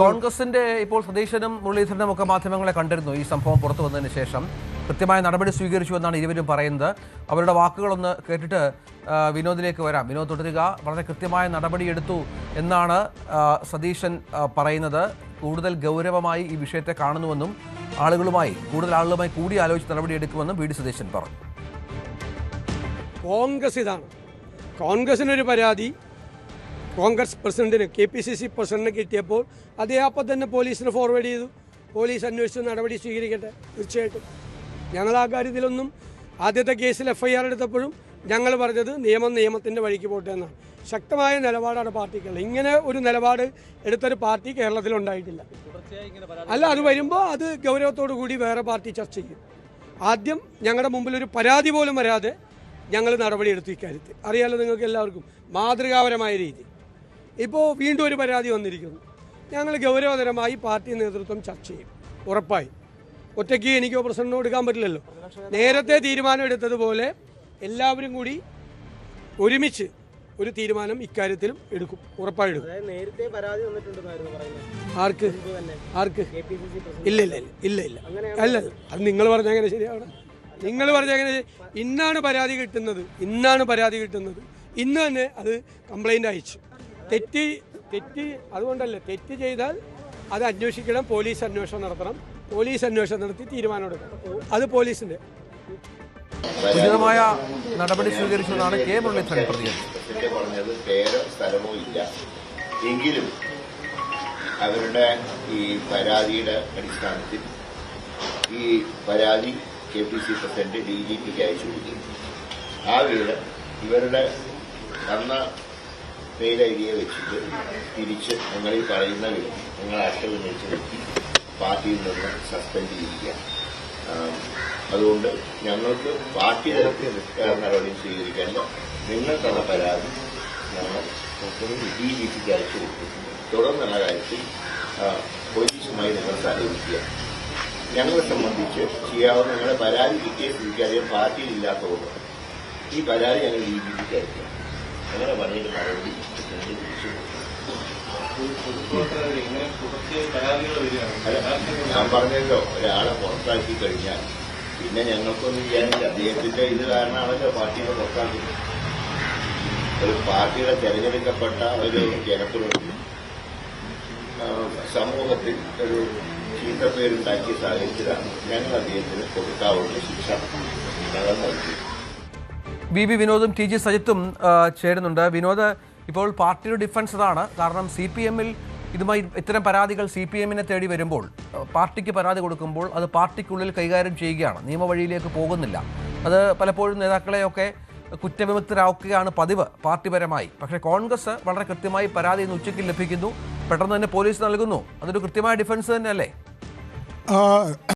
കോൺഗ്രസിന്റെ ഇപ്പോൾ സതീശനും മുരളീധരനും ഒക്കെ മാധ്യമങ്ങളെ കണ്ടിരുന്നു. ഈ സംഭവം പുറത്തു വന്നതിന് ശേഷം കൃത്യമായ നടപടി സ്വീകരിച്ചു എന്നാണ് ഇരുവരും പറയുന്നത്. അവരുടെ വാക്കുകളൊന്ന് കേട്ടിട്ട് വിനോദിലേക്ക് വരാം. വിനോദ് തുടരുക. വളരെ കൃത്യമായ നടപടിയെടുത്തു എന്നാണ് സതീശൻ പറയുന്നത്. കൂടുതൽ ഗൗരവമായി ഈ വിഷയത്തെ കാണുന്നുവെന്നും കൂടുതൽ ആളുകളുമായി കൂടി ആലോചിച്ച് നടപടിയെടുക്കുമെന്നും വി ഡി സതീശൻ പറഞ്ഞു. കോൺഗ്രസിനൊരു പരാതി കോൺഗ്രസ് പ്രസിഡന്റിന് KPCC പ്രസിഡന്റിന് കിട്ടിയപ്പോൾ അദ്ദേഹം അപ്പം തന്നെ പോലീസിന് ഫോർവേഡ് ചെയ്തു. പോലീസ് അന്വേഷിച്ച് നടപടി സ്വീകരിക്കട്ടെ. തീർച്ചയായിട്ടും ഞങ്ങൾ ആ കാര്യത്തിലൊന്നും ആദ്യത്തെ കേസിൽ FIR എടുത്തപ്പോഴും ഞങ്ങൾ പറഞ്ഞത് നിയമത്തിൻ്റെ വഴിക്ക് പോട്ടെ എന്നാണ്. ശക്തമായ നിലപാടാണ് പാർട്ടിക്കുള്ളത്. ഇങ്ങനെ ഒരു നിലപാട് എടുത്തൊരു പാർട്ടി കേരളത്തിലുണ്ടായിട്ടില്ല. അല്ല, അത് വരുമ്പോൾ അത് ഗൗരവത്തോടു കൂടി വേറെ പാർട്ടി ചർച്ച ചെയ്യും. ആദ്യം ഞങ്ങളുടെ മുമ്പിൽ ഒരു പരാതി പോലും വരാതെ ഞങ്ങൾ നടപടിയെടുത്തു. ഇക്കാര്യത്തിൽ അറിയാലോ നിങ്ങൾക്ക് എല്ലാവർക്കും, മാതൃകാപരമായ രീതി. ഇപ്പോൾ വീണ്ടും ഒരു പരാതി വന്നിരിക്കുന്നു. ഞങ്ങൾ ഗൗരവതരമായി പാർട്ടി നേതൃത്വം ചർച്ച ചെയ്യും. ഉറപ്പായി ഒറ്റയ്ക്ക് എനിക്കോ പ്രസിഡന്റിനോ എടുക്കാൻ പറ്റില്ലല്ലോ. നേരത്തെ തീരുമാനം എടുത്തതുപോലെ എല്ലാവരും കൂടി ഒരുമിച്ച് ഒരു തീരുമാനം ഇക്കാര്യത്തിലും എടുക്കും. ഉറപ്പായി എടുക്കും. ആർക്ക് ഇല്ല അല്ല, അത് നിങ്ങൾ പറഞ്ഞ എങ്ങനെ ശരിയാണ്? നിങ്ങൾ പറഞ്ഞ എങ്ങനെ? ഇന്നാണ് പരാതി കിട്ടുന്നത്. ഇന്ന് തന്നെ അത് കംപ്ലൈൻ്റ് അയച്ചു. തെറ്റ് അതുകൊണ്ടല്ലേ, തെറ്റ് ചെയ്താൽ അത് അന്വേഷിക്കണം. പോലീസ് അന്വേഷണം നടത്തണം. പോലീസ് അന്വേഷണം നടത്തി തീരുമാനം എടുക്കണം. അത് പോലീസിന്റെ ഉചിതമായ നടപടി സ്വീകരിച്ചതാണ് കെ മുരളീധരൻ പറഞ്ഞത്. പേരോ സ്ഥലമോ ഇല്ല എങ്കിലും അവരുടെ ഈ പരാതിയുടെ അടിസ്ഥാനത്തിൽ ഈ പരാതി KPCC പ്രസിഡന്റ് DGPക്ക് അയച്ചു കൊടുക്കും. ആ വീട് ഇവരുടെ തന്ന മെയിൽ ഐഡിയെ വെച്ചിട്ട് തിരിച്ച് നിങ്ങൾ ഈ പറയുന്ന വീട് നിങ്ങൾ ആക്ഷൻ ഉന്നയിച്ച് നിർത്തി പാർട്ടിയിൽ നിന്ന് സസ്പെൻഡ് ചെയ്യുക. അതുകൊണ്ട് ഞങ്ങൾക്ക് പാർട്ടി തലത്തിൽ നടപടി സ്വീകരിക്കേണ്ട നിങ്ങൾ തന്ന പരാതി ഞങ്ങൾ DGPക്ക് അയച്ചു കൊടുക്കും. തുടർന്നുള്ള കാര്യത്തിൽ പോലീസുമായി നിങ്ങൾ സഹകരിക്കുക. ഞങ്ങളെ സംബന്ധിച്ച് ചെയ്യാവുന്ന നിങ്ങളുടെ പരാതി കിട്ടിയ സ്ഥിതിക്ക് അധികം പാർട്ടിയിൽ ഇല്ലാത്തതുകൊണ്ട് ഈ പരാതി ഞങ്ങൾ DGPക്ക് അയക്കാം. അങ്ങനെ പറഞ്ഞിട്ട് നടപടി ഞാൻ പറഞ്ഞല്ലോ, ഒരാളെ പുറത്താക്കി കഴിഞ്ഞാൽ പിന്നെ ഞങ്ങൾക്കൊന്നും ചെയ്യാനില്ല. അദ്ദേഹത്തിന്റെ ഇത് കാരണമാണല്ലോ പാർട്ടിയെ പുറത്താക്കുന്നത്. ഒരു പാർട്ടിയുടെ തെരഞ്ഞെടുക്കപ്പെട്ട ഒരു ജനപ്രതിനിധി സമൂഹത്തിൽ ഒരു ചീത്തപ്പേരുണ്ടാക്കിയ സാഹചര്യത്തിലാണ് ഞങ്ങൾ അദ്ദേഹത്തിന് കൊടുക്കാവുന്ന ശിക്ഷ ഞങ്ങൾ നൽകി. വി വിനോദും TG സജിത്തും ചേരുന്നുണ്ട്. വിനോദ്, ഇപ്പോൾ പാർട്ടിയുടെ ഡിഫൻസ് അതാണ്. കാരണം CPM-ൽ ഇതുമായി ഇത്തരം പരാതികൾ CPM-നെ തേടി വരുമ്പോൾ, പാർട്ടിക്ക് പരാതി കൊടുക്കുമ്പോൾ അത് പാർട്ടിക്കുള്ളിൽ കൈകാര്യം ചെയ്യുകയാണ്, നിയമവഴിയിലേക്ക് പോകുന്നില്ല. അത് പലപ്പോഴും നേതാക്കളെയൊക്കെ കുറ്റവിമുക്തരാക്കുകയാണ് പതിവ് പാർട്ടിപരമായി. പക്ഷേ കോൺഗ്രസ് വളരെ കൃത്യമായി പരാതി ഇന്ന് ഉച്ചയ്ക്ക് ലഭിക്കുന്നു, പെട്ടെന്ന് തന്നെ പോലീസ് നൽകുന്നു. അതൊരു കൃത്യമായ ഡിഫൻസ് തന്നെയല്ലേ?